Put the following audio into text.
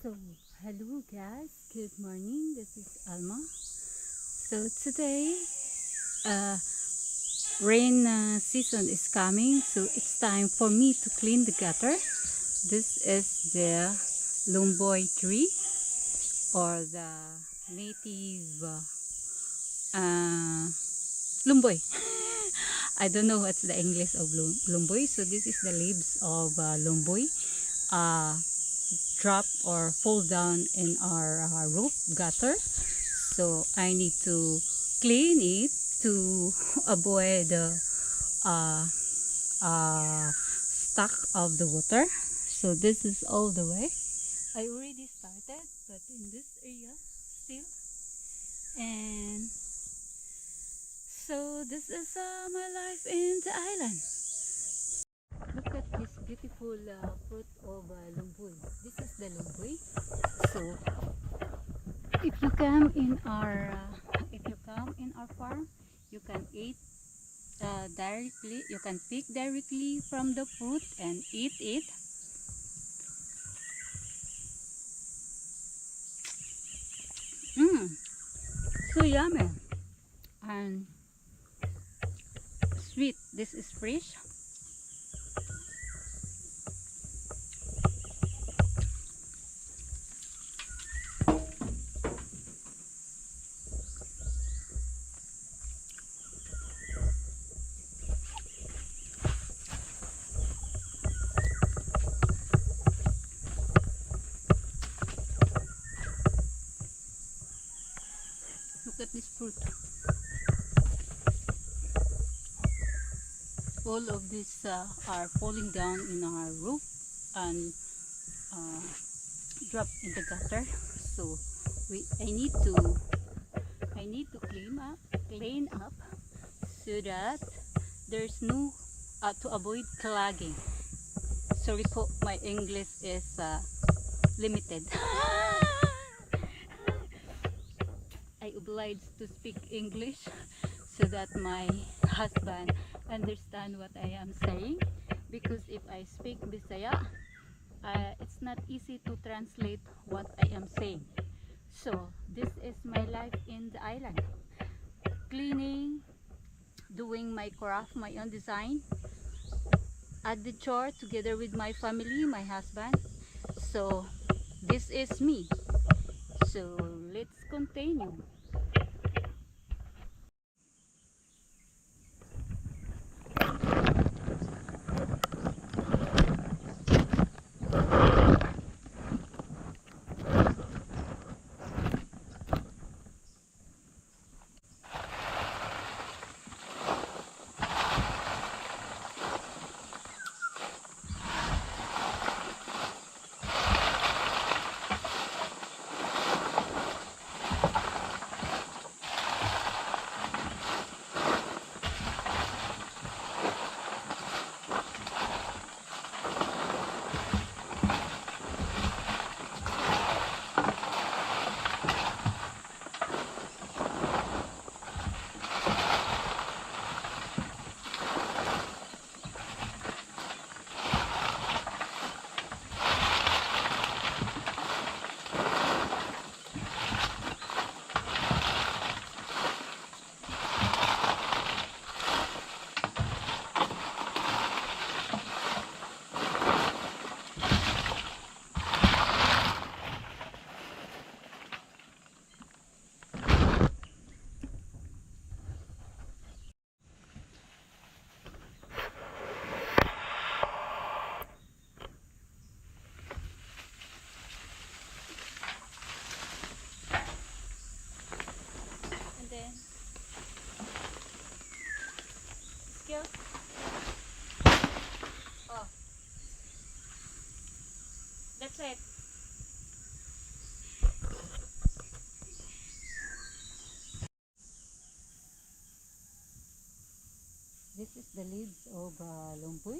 So, hello guys, good morning. This is Alma. So today, uh, rain season is coming, so it's time for me to clean the gutter. This is the lumboy tree, or the native lumboy. I don't know what's the English of lumboy. So this is the leaves of lumboy. Drop or fall down in our roof gutter, so I need to clean it to avoid the uh, stuck of the water. So this is all the way. I already started, but in this area still. And so this is my life in the island. Look at this beautiful fruit of lumboy. This is the lumboy. So if you come in our farm, you can eat directly. You can pick directly from the fruit and eat it. So yummy and sweet. This is fresh. Look at this fruit. All of these are falling down in our roof and drop in the gutter. So I need to clean up so that there's no to avoid clogging. Sorry po, my English is limited. I obliged to speak English so that my husband understand what I am saying, because if I speak Bisaya, it's not easy to translate what I am saying. So this is my life in the island: cleaning, doing my craft, my own design, add the chore together with my family, my husband. So this is me. So let's continue. Skills. Oh, that's it. This is the leaves of lumboy.